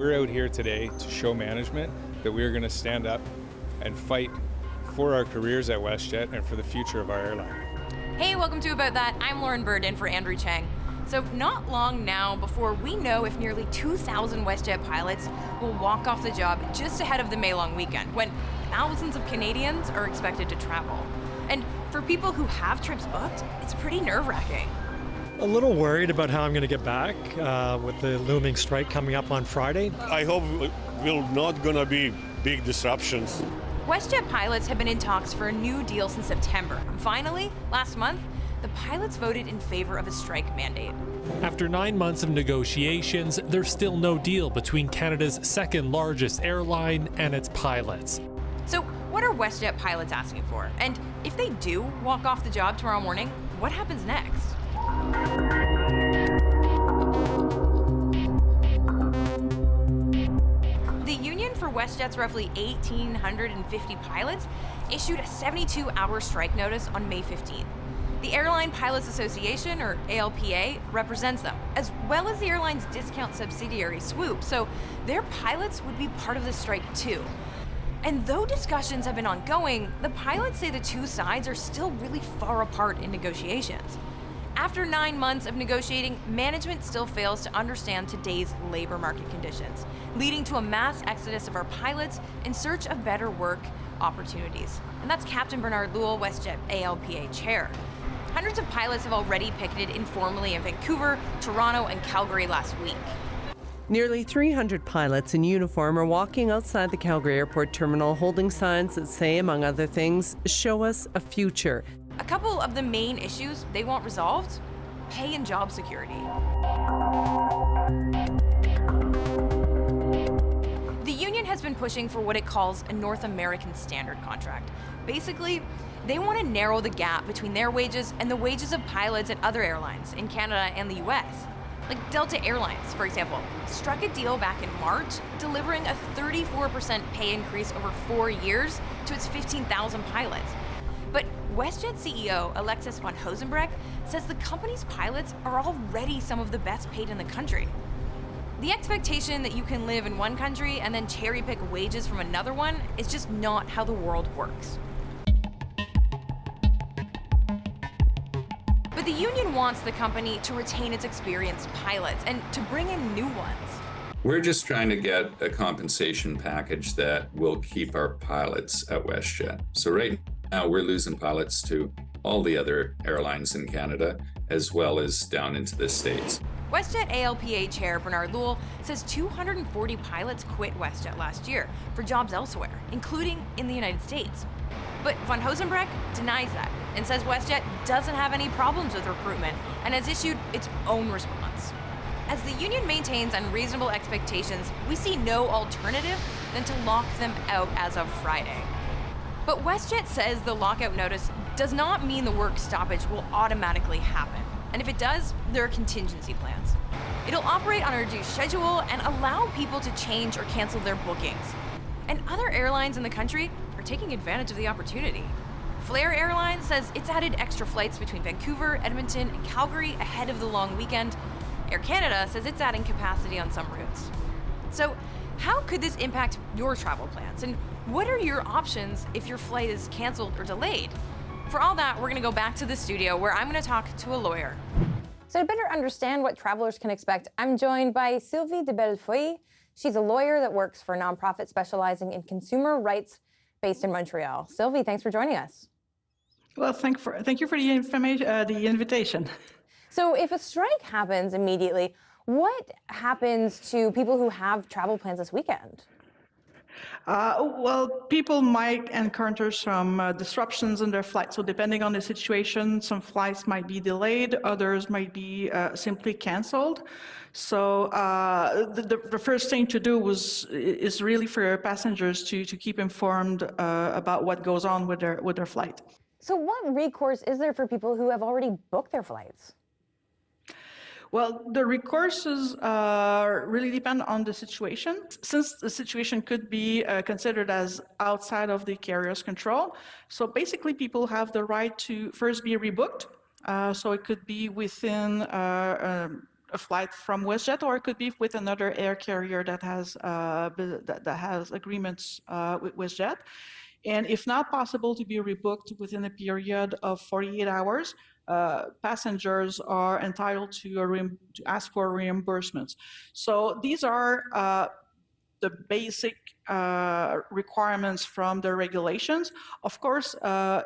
We're out here today to show management that we are going to stand up and fight for our careers at WestJet and for the future of our airline. Hey, welcome to About That. I'm Lauren Bird in for Andrew Chang. So not long now before we know if nearly 2,000 WestJet pilots will walk off the job just ahead of the May long weekend, when thousands of Canadians are expected to travel. And for people who have trips booked, it's pretty nerve-wracking. A little worried about how I'm going to get back with the looming strike coming up on Friday. I hope will not going to be big disruptions. WestJet pilots have been in talks for a new deal since September. And finally, last month, the pilots voted in favor of a strike mandate. After 9 months of negotiations, there's still no deal between Canada's second largest airline and its pilots. So what are WestJet pilots asking for? And if they do walk off the job tomorrow morning, what happens next? The union for WestJet's roughly 1,850 pilots issued a 72-hour strike notice on May 15th. The Airline Pilots Association, or ALPA, represents them, as well as the airline's discount subsidiary Swoop, so their pilots would be part of the strike too. And though discussions have been ongoing, the pilots say the two sides are still really far apart in negotiations. After 9 months of negotiating, management still fails to understand today's labor market conditions, leading to a mass exodus of our pilots in search of better work opportunities. And that's Captain Bernard Lewell, WestJet ALPA chair. Hundreds of pilots have already picketed informally in Vancouver, Toronto, and Calgary last week. Nearly 300 pilots in uniform are walking outside the Calgary Airport terminal holding signs that say, among other things, "Show us a future." A couple of the main issues they want resolved: pay and job security. The union has been pushing for what it calls a North American Standard contract. Basically, they want to narrow the gap between their wages and the wages of pilots at other airlines in Canada and the US. Like Delta Airlines, for example, struck a deal back in March, delivering a 34% pay increase over 4 years to its 15,000 pilots. But WestJet CEO Alexis von Hosenbreck says the company's pilots are already some of the best paid in the country. The expectation that you can live in one country and then cherry pick wages from another one is just not how the world works. But the union wants the company to retain its experienced pilots and to bring in new ones. We're just trying to get a compensation package that will keep our pilots at WestJet. So right now we're losing pilots to all the other airlines in Canada, as well as down into the States. WestJet ALPA chair Bernard Lewell says 240 pilots quit WestJet last year for jobs elsewhere, including in the United States. But von Hosenbreck denies that and says WestJet doesn't have any problems with recruitment and has issued its own response. As the union maintains unreasonable expectations, we see no alternative than to lock them out as of Friday. But WestJet says the lockout notice does not mean the work stoppage will automatically happen. And if it does, there are contingency plans. It'll operate on a reduced schedule and allow people to change or cancel their bookings. And other airlines in the country are taking advantage of the opportunity. Flair Airlines says it's added extra flights between Vancouver, Edmonton, and Calgary ahead of the long weekend. Air Canada says it's adding capacity on some routes. So how could this impact your travel plans? And what are your options if your flight is canceled or delayed? For all that, we're going to go back to the studio where I'm going to talk to a lawyer. So to better understand what travelers can expect, I'm joined by Sylvie de Bellefeuille. She's a lawyer that works for a nonprofit specializing in consumer rights based in Montreal. Sylvie, thanks for joining us. Well, thank you for the invitation. So if a strike happens immediately, what happens to people who have travel plans this weekend? Well, people might encounter some disruptions in their flight. So depending on the situation, some flights might be delayed, others might be simply canceled. So the first thing to do is really for passengers to keep informed about what goes on with their flight. So what recourse is there for people who have already booked their flights? Well, the recourses really depend on the situation. Since the situation could be considered as outside of the carrier's control, so basically people have the right to first be rebooked. So it could be within a flight from WestJet, or it could be with another air carrier that has agreements with WestJet. And if not possible to be rebooked within a period of 48 hours, passengers are entitled to ask for reimbursements. So these are the basic requirements from the regulations. Of course,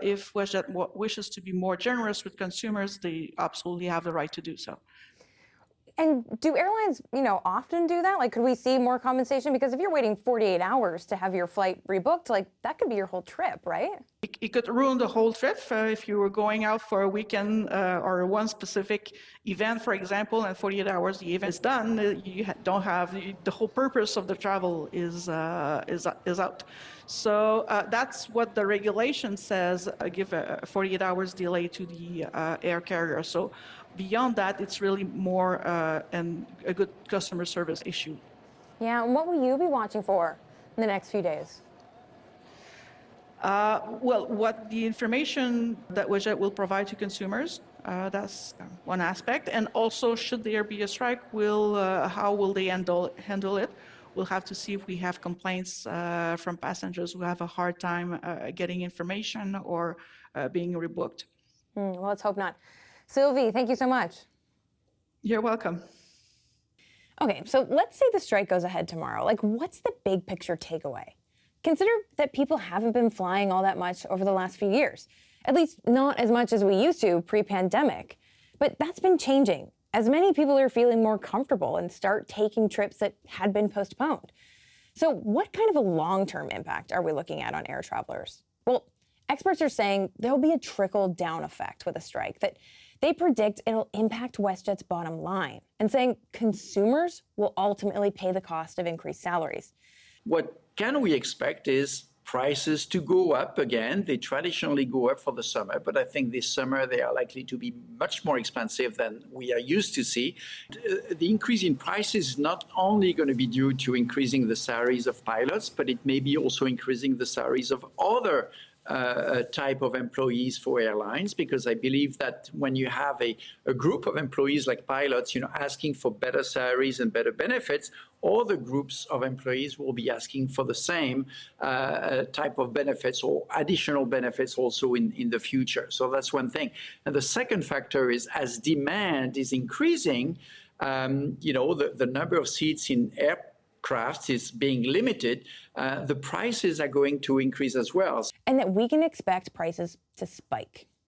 if WestJet wishes to be more generous with consumers, they absolutely have the right to do so. And do airlines, often do that? Like, could we see more compensation? Because if you're waiting 48 hours to have your flight rebooked, like, that could be your whole trip, right? It could ruin the whole trip if you were going out for a weekend or one specific event, for example, and 48 hours the event is done. You don't have the whole purpose of the travel is out. So that's what the regulation says. Give a 48 hours delay to the air carrier. So beyond that, it's really more a good customer service issue. Yeah, and what will you be watching for in the next few days? Well, what the information that WestJet will provide to consumers, that's one aspect. And also, should there be a strike, how will they handle it? We'll have to see if we have complaints from passengers who have a hard time getting information or being rebooked. Well, let's hope not. Sylvie, thank you so much. You're welcome. Okay, so let's say the strike goes ahead tomorrow. Like, what's the big picture takeaway? Consider that people haven't been flying all that much over the last few years, at least not as much as we used to pre-pandemic. But that's been changing as many people are feeling more comfortable and start taking trips that had been postponed. So what kind of a long-term impact are we looking at on air travelers? Well, experts are saying there'll be a trickle-down effect with a strike that they predict it'll impact WestJet's bottom line, and saying consumers will ultimately pay the cost of increased salaries. What can we expect is prices to go up again. They traditionally go up for the summer, but I think this summer they are likely to be much more expensive than we are used to see. The increase in prices is not only going to be due to increasing the salaries of pilots, but it may be also increasing the salaries of other type of employees for airlines, because I believe that when you have a group of employees like pilots, asking for better salaries and better benefits, all the groups of employees will be asking for the same type of benefits or additional benefits also in the future. So that's one thing. And the second factor is, as demand is increasing, the number of seats in aircraft is being limited, the prices are going to increase as well. And that we can expect prices to spike.